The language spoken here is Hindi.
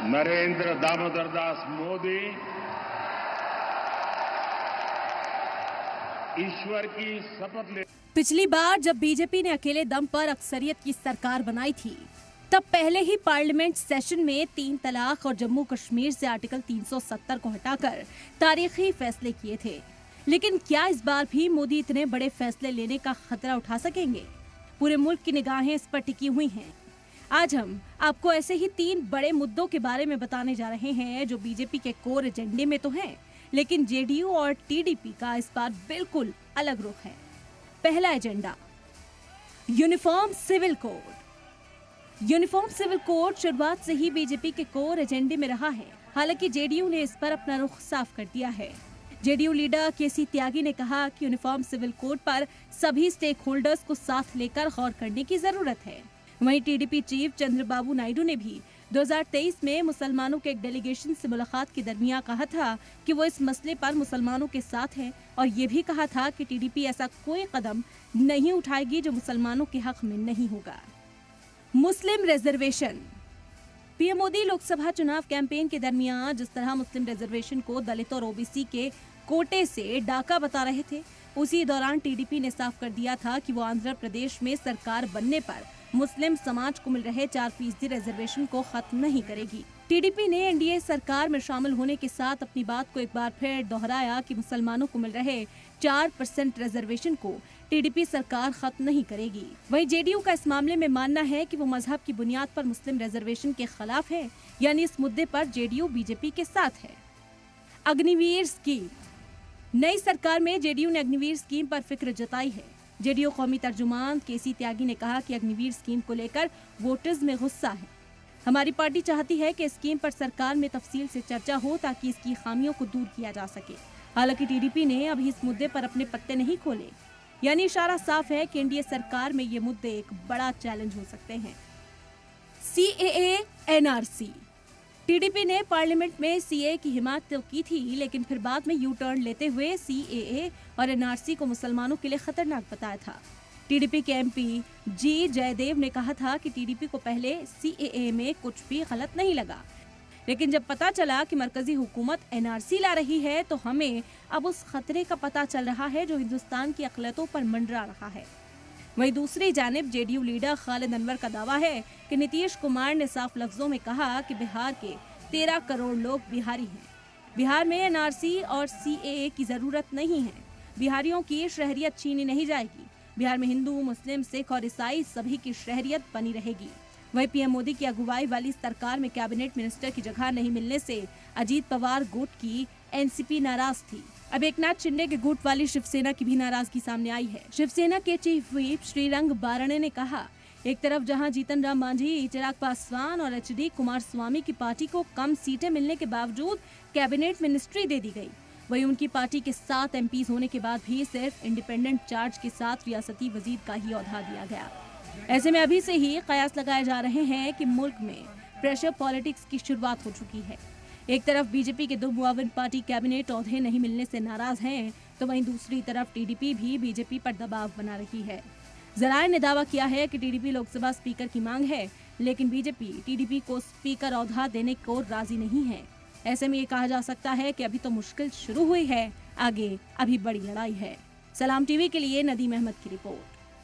नरेंद्र दामोदर दास मोदी ईश्वर की शपथ ले। पिछली बार जब बीजेपी ने अकेले दम पर अक्सरियत की सरकार बनाई थी, तब पहले ही पार्लियामेंट सेशन में 3 तलाक और जम्मू कश्मीर से आर्टिकल 370 को हटाकर तारीखी फैसले किए थे। लेकिन क्या इस बार भी मोदी इतने बड़े फैसले लेने का खतरा उठा सकेंगे? पूरे मुल्क की निगाहें इस पर टिकी हुई हैं। आज हम आपको ऐसे ही 3 बड़े मुद्दों के बारे में बताने जा रहे हैं जो बीजेपी के कोर एजेंडे में तो हैं, लेकिन जेडीयू और टीडीपी का इस बार बिल्कुल अलग रुख है। पहला agenda, uniform civil code. Uniform civil code शुरुआत से ही बीजेपी के कोर एजेंडे में रहा है। हालांकि जेडीयू ने इस पर अपना रुख साफ कर दिया है। जेडीयू लीडर केसी त्यागी ने कहा कि यूनिफॉर्म सिविल कोड पर सभी स्टेक होल्डर्स को साथ लेकर गौर करने की जरूरत है। वहीं टीडीपी चीफ चंद्रबाबू नायडू ने भी 2023 में मुसलमानों के एक डेलीगेशन से मुलाकात के दरमियान कहा था कि वो इस मसले पर मुसलमानों के साथ है और ये भी कहा था कि टीडीपी ऐसा कोई कदम नहीं उठाएगी जो मुसलमानों के हक में नहीं होगा। मुस्लिम रिजर्वेशन। पीएम मोदी लोकसभा चुनाव कैंपेन के दरमियान जिस तरह मुस्लिम रिजर्वेशन को दलित और ओबीसी के कोटे से डाका बता रहे थे, उसी दौरान टीडीपी ने साफ कर दिया था कि वो आंध्र प्रदेश में सरकार बनने पर मुस्लिम समाज को मिल रहे 4% रिजर्वेशन को खत्म नहीं करेगी। टीडीपी ने एनडीए सरकार में शामिल होने के साथ अपनी बात को एक बार फिर दोहराया कि मुसलमानों को मिल रहे 4% रिजर्वेशन को टीडीपी सरकार खत्म नहीं करेगी। वहीं जेडीयू का इस मामले में मानना है कि वो मजहब की बुनियाद पर मुस्लिम रिजर्वेशन के खिलाफ है, यानी इस मुद्दे पर जेडीयू बीजेपी के साथ है। अग्निवीर स्कीम। नई सरकार में जेडीयू ने अग्निवीर स्कीम पर फिक्र जताई है। जेडीयू कौमी तर्जुमान केसी त्यागी ने कहा कि अग्निवीर स्कीम को लेकर वोटर्स में गुस्सा है। हमारी पार्टी चाहती है कि स्कीम पर सरकार में तफसील से चर्चा हो ताकि इसकी खामियों को दूर किया जा सके। हालांकि टीडीपी ने अभी इस मुद्दे पर अपने पत्ते नहीं खोले, यानी इशारा साफ है कि एनडीए सरकार में ये मुद्दे एक बड़ा चैलेंज हो सकते हैं। CAA NRC. टीडीपी ने पार्लियामेंट में सीए की हिमायत तो की थी, लेकिन फिर बाद में यू टर्न लेते हुए सीएए और एनआरसी को मुसलमानों के लिए खतरनाक बताया था। टीडीपी के एमपी जी जयदेव ने कहा था कि टीडीपी को पहले सीएए में कुछ भी गलत नहीं लगा, लेकिन जब पता चला कि मरकजी हुकूमत एनआरसी ला रही है तो हमें अब उस खतरे का पता चल रहा है जो हिंदुस्तान की अकलियतों पर मंडरा रहा है। वहीं दूसरी जानिब जेडीयू लीडर खालिद अनवर का दावा है कि नीतीश कुमार ने साफ लफ्जों में कहा कि बिहार के 13 करोड़ लोग बिहारी हैं। बिहार में एनआरसी और सीएए की जरूरत नहीं है। बिहारियों की शहरियत छीनी नहीं जाएगी। बिहार में हिंदू, मुस्लिम, सिख और ईसाई सभी की शहरियत बनी रहेगी। वहीं पीएम मोदी की अगुवाई वाली सरकार में कैबिनेट मिनिस्टर की जगह नहीं मिलने से अजीत पवार गुट की एनसीपी नाराज थी। अब एकनाथ शिंदे के गुट वाली शिवसेना की भी नाराजगी सामने आई है। शिवसेना के चीफ व्हिप श्रीरंग बारणे ने कहा, एक तरफ जहां जीतन राम मांझी, चिराग पासवान और एचडी कुमारस्वामी की पार्टी को कम सीटें मिलने के बावजूद कैबिनेट मिनिस्ट्री दे दी गई, वहीं उनकी पार्टी के 7 एमपीज होने के बाद भी सिर्फ इंडिपेंडेंट चार्ज के साथ रियासती वजीर का ही ओहदा दिया गया। ऐसे में अभी से ही कयास लगाए जा रहे हैं कि मुल्क में प्रेशर पॉलिटिक्स की शुरुआत हो चुकी है। एक तरफ बीजेपी के 2 मुआविन पार्टी कैबिनेट ओहदे नहीं मिलने से नाराज हैं, तो वहीं दूसरी तरफ टीडीपी भी बीजेपी पर दबाव बना रही है। जराये ने दावा किया है कि टीडीपी लोकसभा स्पीकर की मांग है, लेकिन बीजेपी टीडीपी को स्पीकर ओहदा देने को राजी नहीं है। ऐसे में ये कहा जा सकता है कि अभी तो मुश्किल शुरू हुई है, आगे अभी बड़ी लड़ाई है। सलाम टीवी के लिए नदीम अहमद की रिपोर्ट।